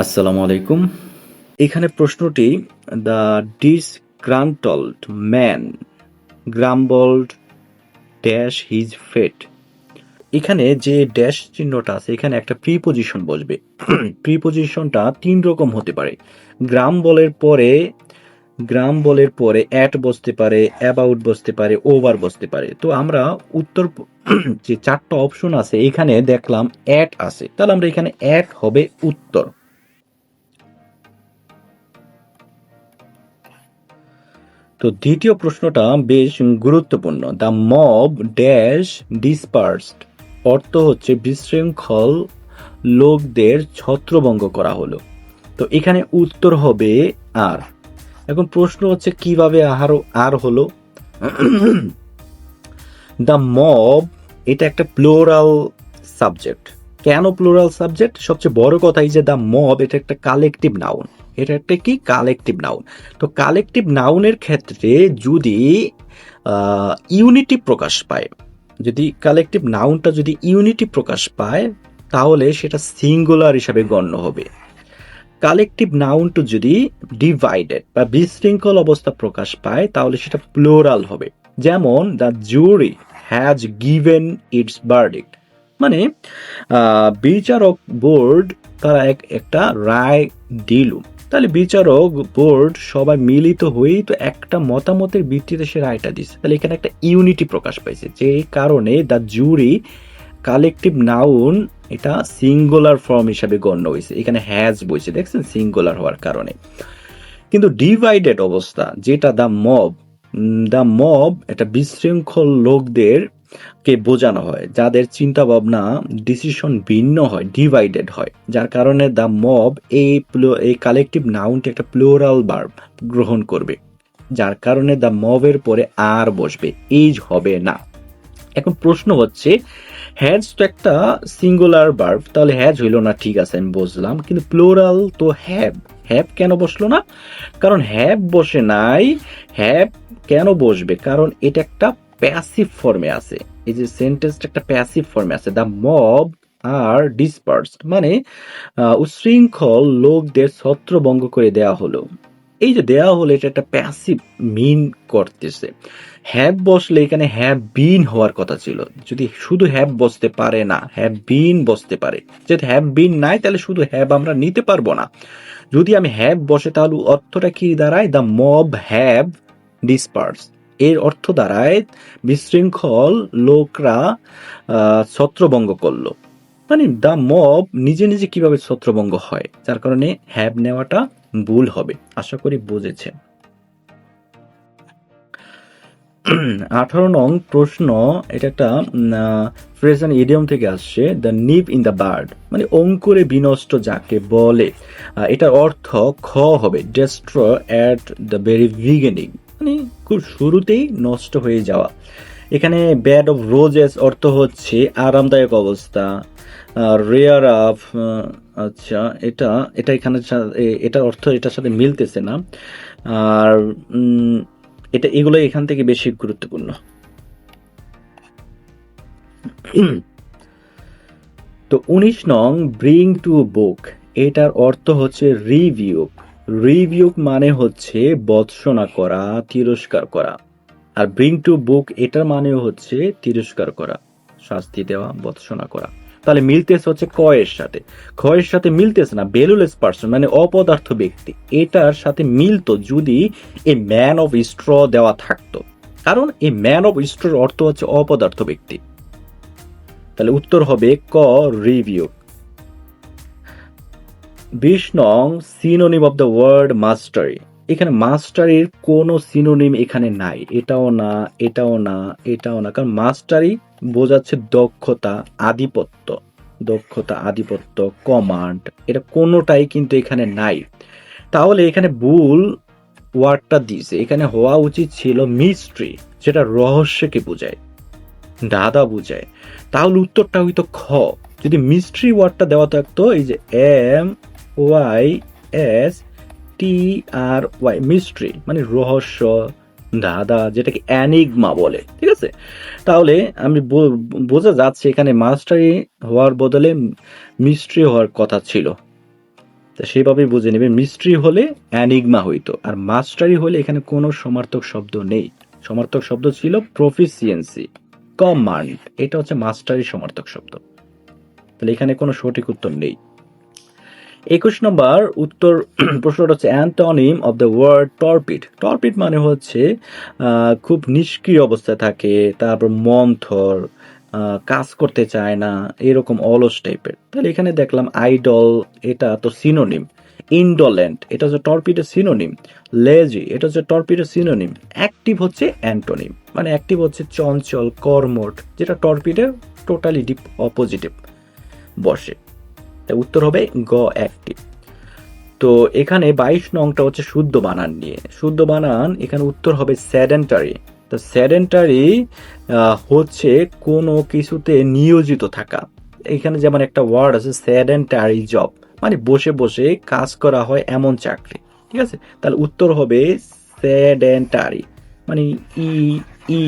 আসসালামু আলাইকুম। এখানে প্রশ্নটি দ্য ডিসগ্রান্টলড ম্যান গ্রাম্বলড ড্যাশ হিজ ফেট। এখানে যে ড্যাশ চিহ্নটা আছে এখানে একটা প্রিপোজিশন বসবে। প্রিপোজিশনটা তিন রকম হতে পারে। গ্রাম বলের পরে অ্যাট বসতে পারে, অ্যাবাউট বসতে পারে, ওভার বসতে পারে। তো আমরা উত্তর যে চারটা অপশন আছে এখানে দেখলাম অ্যাট আছে, তাহলে আমরা এখানে অ্যাট হবে উত্তর। তো দ্বিতীয় প্রশ্নটা বেশ গুরুত্বপূর্ণ। দ্য মব ড্যাশ ডিসপার্সড অর্থ হচ্ছে বিশৃঙ্খল লোকদের ছত্রভঙ্গ করা হলো। তো এখানে উত্তর হবে আর। এখন প্রশ্ন হচ্ছে কিভাবে আর হলো। দ্য মব এটা একটা প্লুরাল সাবজেক্ট। কেন প্লুরাল সাবজেক্ট? সবচেয়ে বড় কথা এই যে দ্য মব এটা একটা কালেকটিভ নাউন। এটা একটা কি কালেকটিভ নাউন। তো কালেকটিভ নাউনের ক্ষেত্রে যদি ইউনিটি প্রকাশ পায়, যদি কালেকটিভ নাউনটা যদি ইউনিটি প্রকাশ পায় তাহলে সেটা সিঙ্গুলার হিসাবে গণ্য হবে। কালেকটিভ নাউনটা যদি ডিভাইডেড বা বিশৃঙ্খল অবস্থা প্রকাশ পায় তাহলে সেটা প্লুরাল হবে। যেমন the jury has given it's verdict, মানে বিচারক বোর্ড তারা একটা রায় দিল। তাহলে বিচারক বোর্ড সবাই মিলিত হয়েই তো একটা মতামতের ভিত্তিতে সে রায়টা দিচ্ছে। তাহলে এখানে একটা ইউনিটি প্রকাশ পাইছে, যে কারণে দ্য জুরি কালেকটিভ নাউন এটা সিঙ্গুলার ফর্ম হিসাবে গণ্য হয়েছে। এখানে হ্যাজ বইছে, দেখছেন, সিঙ্গুলার হওয়ার কারণে। কিন্তু ডিভাইডেড অবস্থা যেটা দ্য মব এটা বিশৃঙ্খল লোকদের কে বোঝানো হয়, যাদের চিন্তা ভাবনা ডিসিশন ভিন্ন হয়, ডিভাইডেড হয়, যার কারণে দ্য মব এই কালেকটিভ নাউনটি একটা প্লুরাল ভার্ব গ্রহণ করবে, যার কারণে দ্য মবের পরে আর বসবে, এইজ হবে না। এখন প্রশ্ন হচ্ছে হ্যাজ তো একটা সিঙ্গুলার ভার্ব, তাহলে হ্যাজ হইল না, ঠিক আছে আমি বুঝলাম, কিন্তু প্লুরাল তো হ্যাভ, হ্যাভ কেন বসলো না? কারণ হ্যাভ বসে নাই। হ্যাভ কেন বসবে? কারণ এটা একটা প্যাসিভ ফর্মে আছে। এই যে সেন্টেন্সটা একটা প্যাসিভ ফর্মে আছে, দ্য মব আর ডিসপার্সড, মানে উচ্ছৃঙ্খল লোকদের ছত্রভঙ্গ করে দেয়া হলো। এই যে দেয়া হলো এটা একটা প্যাসিভ মিন করতেছে। হ্যাভ বসলে এখানে হ্যাভ বিন হওয়ার কথা ছিল। যদি শুধু হ্যাভ বসতে পারে না, হ্যাভ বিন বসতে পারে। যেহেতু হ্যাভ বিন নাই তাহলে শুধু হ্যাভ আমরা নিতে পারবো না। যদি আমি হ্যাভ বসে তাহলে অর্থটা কি দাঁড়ায়? The mob have disperse. এর অর্থ দাঁড়ায় বিশৃঙ্খল লোকরা ছত্রভঙ্গ করলো। মানে দ্য মব নিজে নিজে কিভাবে ছত্রভঙ্গ হয়, যার কারণে হ্যাভ নেওয়াটা ভুল হবে। আশা করি বুঝেছেন। 18 নং প্রশ্ন, এটা একটা ফ্রেজ অ্যান্ড ইডিয়ম থেকে আসছে। The Nip in the bird, মানে অঙ্কুরে বিনষ্ট যাকে বলে। এটার অর্থ খ হবে destroy at the very beginning, মানে খুব শুরুতেই নষ্ট হয়ে যাওয়া। এখানে ব্যাড অফ রোজেস অর্থ হচ্ছে আরামদায়ক অবস্থা। রেয়ার অফ, আচ্ছা এটা এটা এখানে এটার অর্থ এটার সাথে মিলতেছে না। আর এটা এগুলো এখান থেকে বেশি গুরুত্বপূর্ণ। তো 19 নং ব্রিং টু বুক, এটার অর্থ হচ্ছে রিভিউ। রিভিউ মানে হচ্ছে বর্ণনা করা, তিরস্কার করা। আর ব্রিং টু বুক এটার মানেও হচ্ছে তিরস্কার করা, শাস্তি দেওয়া, বর্ণনা করা। তাহলে মিলতেছে হচ্ছে ক এর সাথে। খ এর সাথে মিলতেছে না, ভ্যালুলেস পার্সন মানে অপদার্থ ব্যক্তি। এটার সাথে মিলতো যদি এ ম্যান অফ স্ট্র দেওয়া থাকতো, কারণ এই ম্যান অফ স্ট্রর অর্থ হচ্ছে অপদার্থ ব্যক্তি। তাহলে উত্তর হবে ক, রিভিউ। 20 নং সিনোনিম অফ দ্য ওয়ার্ড মাস্টারি। এখানে মাস্টারির কোনো সিনোনিম এখানে নাই, এটাও না, এটাও না, এটাও না। কারণ মাস্টারি বোঝাচ্ছে দক্ষতা, আধিপত্য, দক্ষতা, আধিপত্য, কমান্ড, এটা কোনোটাই কিন্তু এখানে নাই। তাহলে এখানে ভুল ওয়ার্ডটা দিয়েছে। এখানে হওয়া উচিত ছিল মিস্ট্রি, যেটা রহস্যকে বোঝায়, ধাঁধা বোঝায়। তাহলে উত্তরটা হইতো খ। যদি মিস্ট্রি ওয়ার্ডটা দেওয়া থাকতো, এই যে MYSTRY, মিস্ট্রি মানে রহস্য, ধাঁধা, যেটাকে অ্যানিগমা বলে, ঠিক আছে? তাহলে আমি বোঝা যাচ্ছে এখানে মাস্টারি হওয়ার বদলে মিস্ট্রি হওয়ার কথা ছিল। তো সেভাবেই বুঝে নেবেন। মিস্ট্রি হলে অ্যানিগমা হইতো, আর মাস্টারি হলে এখানে কোনো সমার্থক শব্দ নেই। সমার্থক শব্দ ছিল প্রফিসিয়েন্সি, কমান্ড, এটা হচ্ছে মাস্টারি সমার্থক শব্দ। তাহলে এখানে কোনো সঠিক উত্তর নেই। 21 নম্বর উত্তর প্রশ্নটা হচ্ছে অ্যান্টনিম অফ দ্য ওয়ার্ড টর্পিড। টর্পিড মানে হচ্ছে খুব নিষ্ক্রিয় অবস্থায় থাকে, তারপর মন্থর, কাজ করতে চায় না, এরকম অলস টাইপের। তাহলে এখানে দেখলাম আইডল, এটা তো সিনোনিম। ইন্ডোলেন্ট, এটা হচ্ছে টর্পিডের সিনোনিম। লেজি, এটা হচ্ছে টর্পিডের সিনোনিম। অ্যাক্টিভ হচ্ছে অ্যান্টোনিম, মানে অ্যাক্টিভ হচ্ছে চঞ্চল, কর্মঠ, যেটা টর্পিডের টোটালি অপোজিটিভ বসে। উত্তর হবে গ, অ্যাক্টিভ। তো এখানে 22 নংটা হচ্ছে শুদ্ধ বানান নিয়ে। শুদ্ধ বানান এখানে উত্তর হবে সেডেন্টারি। তো সেডেন্টারি হচ্ছে কোনো কিছুতে নিয়োজিত থাকা। এখানে যেমন একটা ওয়ার্ড আছে সেডেন্টারি জব, মানে বসে বসে কাজ করা হয় এমন চাকরি। ঠিক আছে, তাহলে উত্তর হবে সেডেন্টারি, মানে ই ই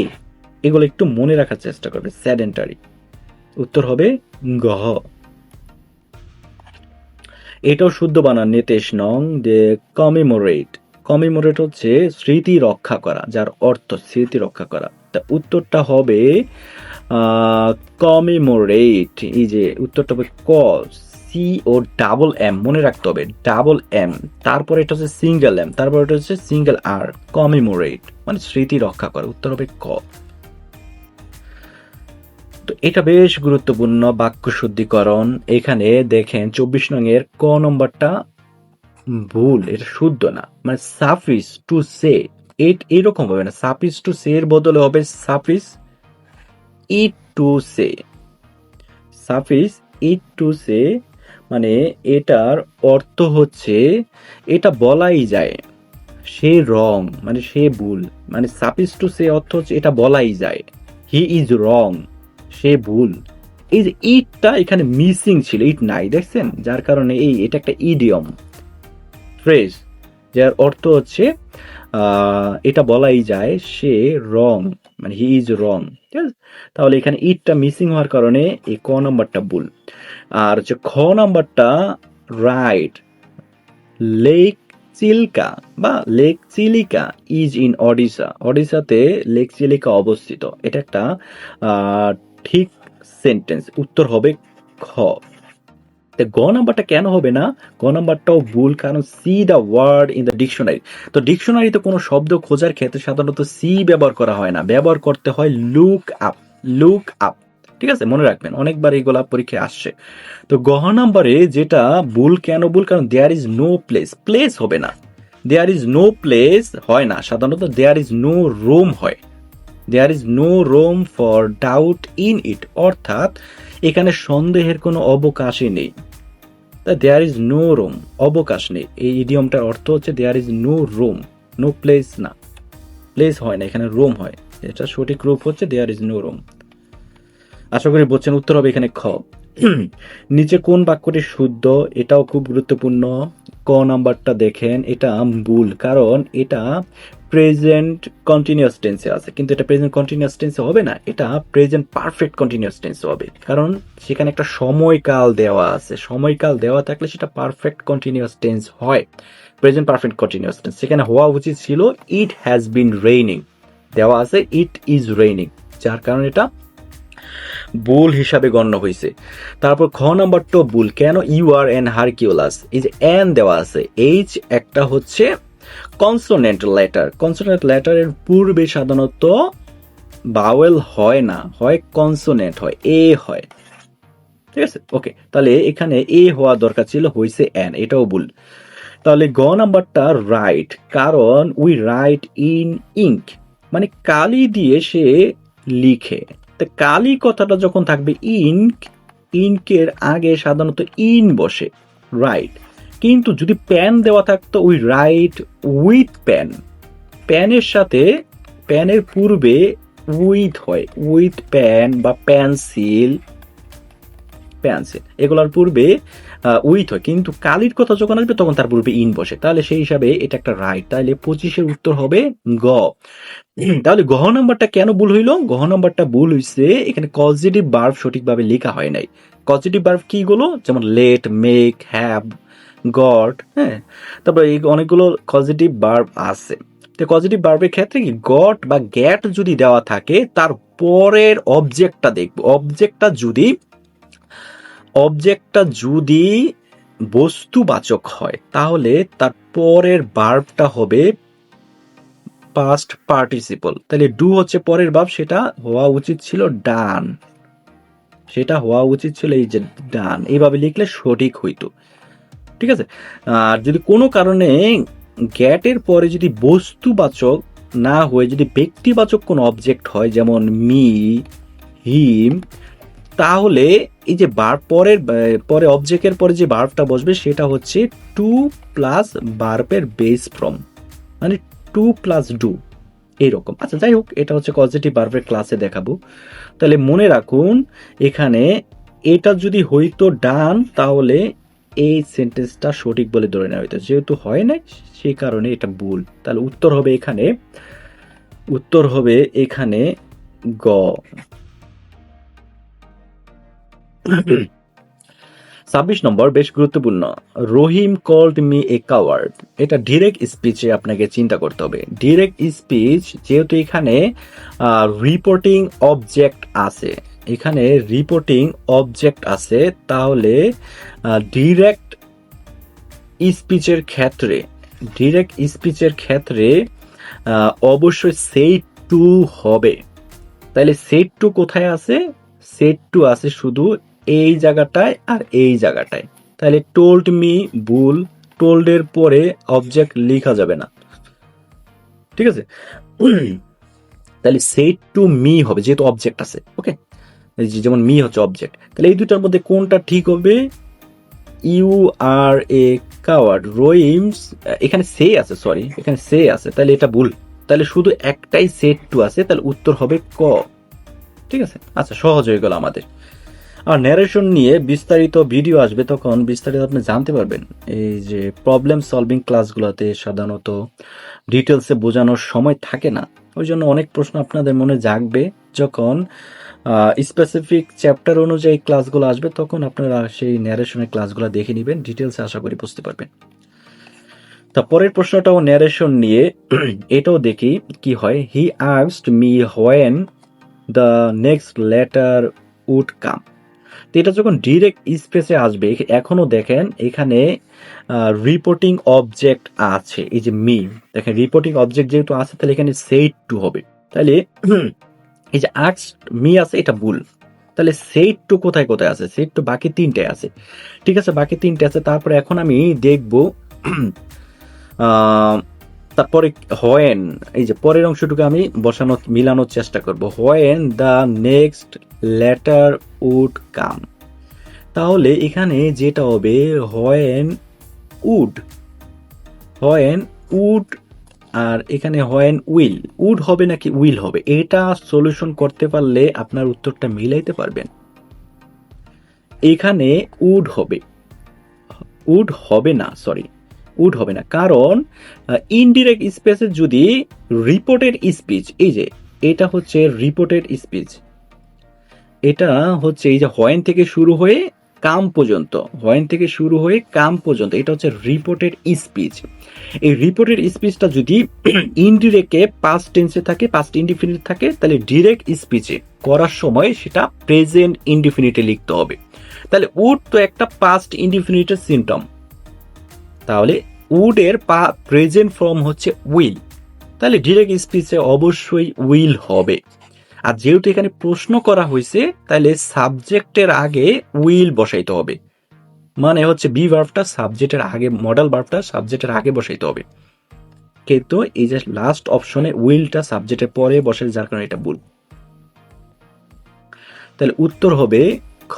এ, এগুলো একটু মনে রাখার চেষ্টা করবে। সেডেন্টারি, উত্তর হবে গ। এটাও শুদ্ধ বানান নিয়ে 23 নং, যে কমিমোরেট। কমিমোরেট হচ্ছে স্মৃতি রক্ষা করা, যার অর্থ স্মৃতি রক্ষা করা। তা উত্তরটা হবে কমিমোরেট। এই যে উত্তরটা হবে ক, সি ও ডাবল এম, মনে রাখতে হবে ডাবল এম, তারপরে এটা হচ্ছে সিঙ্গেল এম, তারপর এটা হচ্ছে সিঙ্গেল আর। কমিমোরেট মানে স্মৃতি রক্ষা করা, উত্তর হবে ক। তো এটা বেশ গুরুত্বপূর্ণ বাক্য শুদ্ধিকরণ। এখানে দেখেন 24 নং এর ক নম্বরটা ভুল, এটা শুদ্ধ না। মানে সাফিস টু সে, এরকম হবে না। সাফিস টু সে এর বদলে হবে সাফিস ইট to say. Safi's it to say মানে এটার অর্থ হচ্ছে এটা বলাই যায়, সে রং, মানে সে ভুল। মানে সাফিস টু সে অর্থ হচ্ছে এটা বলাই যায়, হি ইজ রং, সে ভুল। এই যে ইটটা এখানে মিসিং ছিল, ইট নাই, দেখছেন, যার কারণে এটা একটা ইডিয়ম ফ্রেজ, যার অর্থ হচ্ছে এটা বলাই যায় সে রং, মানে হি ইজ রং। ঠিক আছে, তাহলে এখানে ইটটা মিসিং হওয়ার কারণে এই ক নাম্বারটা ভুল। আর হচ্ছে খ নাম্বারটা রাইট। লেক চিল্কা বা lake Chilika is in Odisha. ওডিশাতে লেক চিলিকা অবস্থিত, এটা একটা ঠিক সেন্টেন্স। উত্তর হবে খ। গ নাম্বারটা কেন হবে না? গ নাম্বারটাও ভুল, কারণ see the word in the dictionary. তো ডিকশনারিতে কোনো শব্দ খোঁজার ক্ষেত্রে সাধারণত সি ব্যবহার করা হয় না, ব্যবহার করতে হয় লুক আপ। লুক আপ, ঠিক আছে, মনে রাখবেন, অনেকবার এইগুলা পরীক্ষায় আসছে। তো গ নাম্বারে যেটা ভুল, কেন ভুল? কারণ there is no place, place হবে না। দেয়ার ইজ নো প্লেস হয় না, সাধারণত দেয়ার ইজ নো রুম হয়। There is no room for doubt in it, অর্থাৎ এখানে সন্দেহের কোনো অবকাশই নেই। দেয়ার ইজ নো রুম, অবকাশ নেই, এই ইডিয়মটার অর্থ হচ্ছে there is no room, no place না, প্লেস হয় না, এখানে রুম হয়। এটা সঠিক রূপ হচ্ছে দেয়ার ইজ নো রুম। আশা করি বলছেন, উত্তর হবে এখানে খ। নিচে কোন বাক্যটি শুদ্ধ? এটাও খুব গুরুত্বপূর্ণ। ক নাম্বারটা দেখেন, এটা ভুল, কারণ এটা প্রেজেন্ট কন্টিনিউয়াস টেন্সে আছে, কিন্তু এটা প্রেজেন্ট কন্টিনিউয়াস টেন্সে হবে না, এটা প্রেজেন্ট পারফেক্ট কন্টিনিউয়াস টেন্সে হবে, কারণ সেখানে একটা সময়কাল দেওয়া আছে। সময়কাল দেওয়া থাকলে সেটা পারফেক্ট কন্টিনিউয়াস টেন্স হয়, প্রেজেন্ট পারফেক্ট কন্টিনিউয়াস টেন্স। সেখানে হওয়া উচিত ছিল ইট হ্যাজ বিন রেইনিং, দেওয়া আছে ইট ইজ রেইনিং, যার কারণে এটা ভুল হিসাবে গণ্য হয়েছে। তারপর খ নাম্বারটা ভুল, কেন? ইউ আর এন হারকিউলাস, এই যে এন দেওয়া আছে, এইচ একটা হচ্ছে কনসোনেন্ট লেটার। কনসোনেন্ট লেটারের পূর্বে সাধারণত ভাওয়েল হয় না, হয় কনসোনেন্ট হয়, এ হয়। ঠিক আছে, ওকে, তাহলে এখানে এ হওয়া দরকার ছিল, হয়েছে এন, এটাও ভুল। তাহলে গ নাম্বারটা রাইট, কারণ উই রাইট ইন ইঙ্ক, মানে কালি দিয়ে সে লিখে। তো কালি কথাটা যখন থাকবে ইঙ্ক, ইঙ্কের আগে সাধারণত ইন বসে, রাইট। কিন্তু যদি প্যান দেওয়া থাকতো উই রাইট উইথ প্যান, প্যানের সাথে, প্যানের পূর্বে উইথ হয়, উইথ প্যান বা পেন্সিল, পেন্সিল এগুলোর পূর্বে উইথ হয়, কিন্তু কালির কথা যখন আসবে তখন তার পূর্বে ইন বসে, তাহলে সেই হিসাবে এটা একটা রাইট। তাহলে 25-এর উত্তর হবে গ। তাহলে গহ নাম্বারটা কেন ভুল হইল? গহ নাম্বারটা ভুল হইছে, এখানে কজেটিভ ভার্ব সঠিকভাবে লেখা হয় নাই। কজেটিভ ভার্ব কি গুলো? যেমন লেট, মেক, হ্যাভ, গট, হ্যাঁ, তারপর এই অনেকগুলো কজেটিভ ভার্ব আছে। তো কজেটিভ ভার্বের ক্ষেত্রে কি গট বা গ্যাট যদি দেওয়া থাকে তার পরের অবজেক্টটা যদি বস্তুবাচক হয় তাহলে তার পরের ভার্বটা হবে পাস্ট পার্টিসিপল। তাহলে ডু হচ্ছে পরের ভার্ব, সেটা হওয়া উচিত ছিল ডান, এই যে ডান, এইভাবে লিখলে সঠিক হইতো। ঠিক আছে। আর যদি কোনো কারণে গ্যাটের পরে যদি বস্তুবাচক না হয়ে যদি ব্যক্তিবাচক কোনো অবজেক্ট হয়, যেমন মি, হিম, তাহলে এই যে পরে অবজেক্টের পরে যে ভার্বটা বসবে সেটা হচ্ছে টু প্লাস ভার্বের বেস ফর্ম, মানে টু প্লাস ডু, এইরকম। আচ্ছা, যাই হোক, এটা হচ্ছে পজিটিভ ভার্বের ক্লাসে দেখাবো। তাহলে মনে রাখুন, এখানে এটা যদি হইতো ডান তাহলে এই সেন্টেন্সটা সঠিক বলে ধরে নেওয়া হইতো, যেহেতু হয় না সেই কারণে এটা ভুল। তাহলে উত্তর হবে এখানে গ। 26 নম্বর বেশ গুরুত্বপূর্ণ। রহিম কল্ড মি এ কাওয়ার্ড। এটা ডিরেক্ট স্পিচে আপনাকে চিন্তা করতে হবে। ডিরেক্ট স্পিচ, যেহেতু এখানে রিপোর্টিং অবজেক্ট আছে, তাহলে ডিরেক্ট স্পিচের ক্ষেত্রে অবশ্যই সেট টু হবে। তাহলে সেট টু কোথায় আছে? সেট টু আছে শুধু এই জায়গাটায় আর এই জায়গাটায়। তাহলে টোল্ড মি ভুল, টোল্ড এর পরে অবজেক্ট লেখা যাবে না। ঠিক আছে। তাহলে সেট টু মি হবে, যেহেতু অবজেক্ট আছে। ওকে, যেমন মি হচ্ছে অবজেক্ট। তাহলে এই দুটার মধ্যে কোনটা ঠিক হবে? You are a coward. রহিমস, এখানে সে আছে, তাহলে এটা ভুল। তাহলে শুধু একটাই সেট টু আছে, তাহলে উত্তর হবে ক। ঠিক আছে। আচ্ছা, সহজ হয়ে গেল আমাদের। আর ন্যারেশন নিয়ে বিস্তারিত ভিডিও আসবে, তখন বিস্তারিত আপনি জানতে পারবেন। এই যে প্রবলেম সলভিং ক্লাসগুলোতে সাধারণত ডিটেলসে বোঝানোর সময় থাকে না, ওই জন্য অনেক প্রশ্ন আপনাদের মনে জাগবে। যখন স্পেসিফিক চ্যাপ্টার অনুযায়ী ক্লাসগুলো আসবে তখন আপনারা সেই ন্যারেশনের ক্লাসগুলো দেখে নেবেন, ডিটেলসে আশা করি বুঝতে পারবেন। তা পরের প্রশ্নটাও ন্যারেশন নিয়ে, এটাও দেখি কি হয়। He asked me when the next letter would come. তো এটা যখন ডিরেক্ট স্পেসে আসবে, এখনো দেখেন এখানে রিপোর্টিং অবজেক্ট আছে, এই যে মি, দেখেন রিপোর্টিং অবজেক্ট যেহেতু আছে তাহলে এখানে সেট টু হবে। তাহলে এই যে আস্কড মি আছে, এটা ভুল। তাহলে সেট টু কোথায় কোথায় আছে? সেট টু বাকি তিনটে আছে। ঠিক আছে, বাকি তিনটে আছে। তারপরে এখন আমি দেখব তারপরে হোয়েন, এই যে পরের অংশটুকু আমি মিলানোর চেষ্টা করব। When the next letter would come. তাহলে এখানে যেটা হবে হোয়েন উড, আর এখানে হোয়েন উইল। উড হবে নাকি উইল হবে, এটা সলিউশন করতে পারলে আপনার উত্তরটা মিলাইতে পারবেন। এখানে উড হবে না, কারণ ইনডিরেক্ট স্পেসে যদি রিপোর্টেড স্পিচ, এই যে এটা হচ্ছে রিপোর্টেড স্পিচ, এটা হচ্ছে এই যে হোয়েন থেকে শুরু হয়ে কাম পর্যন্ত, এটা হচ্ছে রিপোর্টেড স্পিচ। এই রিপোর্টেড স্পিচটা যদি ইনডিরেক্টে পাস্ট টেন্সে থাকে, পাস্ট ইনডিফিনিট থাকে, তাহলে ডিরেক্ট স্পিচে করার সময় সেটা প্রেজেন্ট ইনডিফিনিটে লিখতে হবে। তাহলে উড তো একটা পাস্ট ইনডিফিনিটের সিম্পটম, তাহলে উড এর প্রেজেন্ট ফর্ম হচ্ছে উইল, তাহলে ডিরেক্ট স্পিচে অবশ্যই উইল হবে। আর যেহেতু এখানে প্রশ্ন করা হয়েছে, তাহলে সাবজেক্টের আগে উইল বসাইতে হবে, মানে হচ্ছে বি ভার্বটা সাবজেক্টের আগে, মডেল ভার্বটা সাবজেক্টের আগে বসাইতে হবে। কিন্তু এই যে লাস্ট অপশনে উইলটা সাবজেক্টের পরে বসে, যার কারণে এটা ভুল। তাহলে উত্তর হবে খ।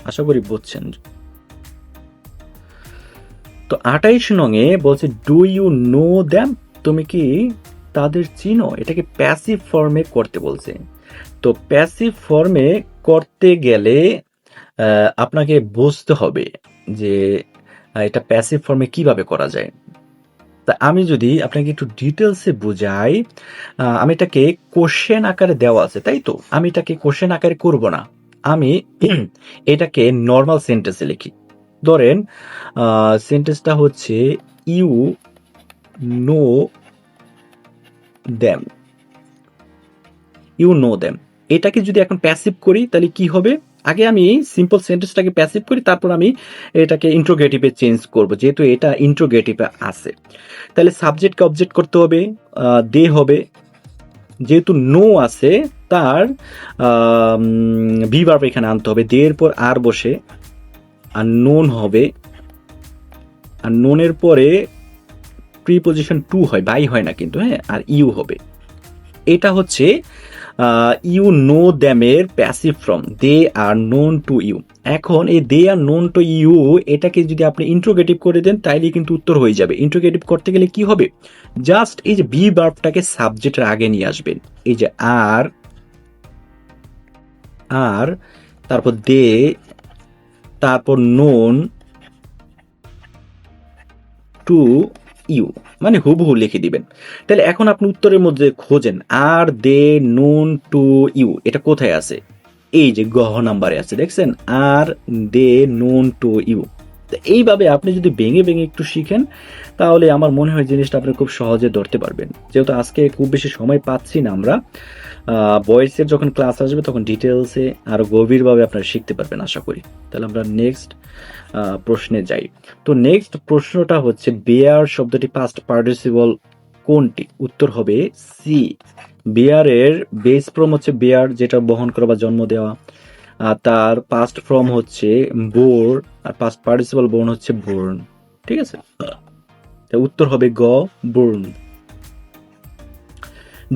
আশা করি বুঝছেন। তো 28 নঙে বলছে ডু ইউ নো দ্যাম, তুমি কি তাদের চিনো? এটাকে প্যাসিভ ফর্মে করতে বলছে। তো প্যাসিভ ফর্মে করতে গেলে আপনাকে বুঝতে হবে যে এটা প্যাসিভ ফর্মে কিভাবে করা যায়। তা আমি যদি আপনাকে একটু ডিটেলসে বুঝাই, আমি এটাকে কোশ্চেন আকারে দেওয়া আছে, তাই তো আমি এটাকে কোশ্চেন আকারে করব না, আমি এটাকে নর্মাল সেন্টেন্সে লিখি। ধরেন সেন্টেন্সটা হচ্ছে you know damn, you know damn. এটাকে যদি এখন প্যাসিভ করি তাহলে কি হবে? আগে আমি সিম্পল সেন্টেন্সটাকে প্যাসিভ করি, তারপর আমি এটাকে ইন্ট্রোগেটিভে চেঞ্জ করব, যেহেতু এটা ইন্ট্রোগেটিভে আছে। তাহলে সাবজেক্টকে অবজেক্ট করতে হবে, দে হবে। যেহেতু নো আছে, তার বি ভার্ব এখানে আনতে হবে, দে এর পর আর বসে, আর নোন হবে, আর নোনের পরে প্রিপোজিশন টু হয়, বাই হয় না কিন্তু, হ্যাঁ, আর ইউ হবে। এটা হচ্ছে ইউ নো দ্যামের passive form, they are known to you. এখন এই they are known to you এটাকে যদি আপনি ইন্ট্রোগেটিভ করে দেন তাইলে কিন্তু উত্তর হয়ে যাবে। ইন্ট্রোগেটিভ করতে গেলে কি হবে? জাস্ট এই যে বি ভার্বটাকে সাবজেক্টের আগে নিয়ে আসবেন, এই যে আর, আর তারপর দে, তারপর নোন টু ইউ, মানে হুবহু লিখে দিবেন। তাহলে এখন আপনি উত্তরের মধ্যে খোঁজেন আর দে নোন টু ইউ, এটা কোথায় আছে? এই যে গহ নাম্বারে আছে, দেখছেন? আর দে নোন টু ইউ। এইভাবে আপনি যদি ভেঙে ভেঙে একটু শিখেন তাহলে আমার মনে হয় জিনিসটা আপনি খুব সহজে ধরতে পারবেন। যেহেতু আজকে খুব বেশি সময় পাচ্ছি না আমরা, ভয়েসের যখন ক্লাস আসবে তখন ডিটেলসে আরো গভীরভাবে আপনারা শিখতে পারবেন আশা করি। তাহলে আমরা নেক্সট প্রশ্নে যাই। তো নেক্সট প্রশ্নটা হচ্ছে বেয়ার শব্দটি পাস্ট পার্টিসিপল কোনটি? উত্তর হবে সি। বেয়ারের বেস ফর্ম হচ্ছে বেয়ার, যেটা বহন করা বা জন্ম দেওয়া। তার পাস্ট ফর্ম হচ্ছে বোর, আর পাস্ট পার্টিসিপল বোর্ন হচ্ছে বোর্ন। ঠিক আছে, উত্তর হবে গ, বোর্ন।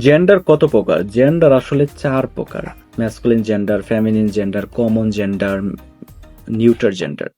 জেন্ডার কত প্রকার? জেন্ডার আসলে 4 প্রকার: masculine gender, feminine gender, common gender, neuter gender.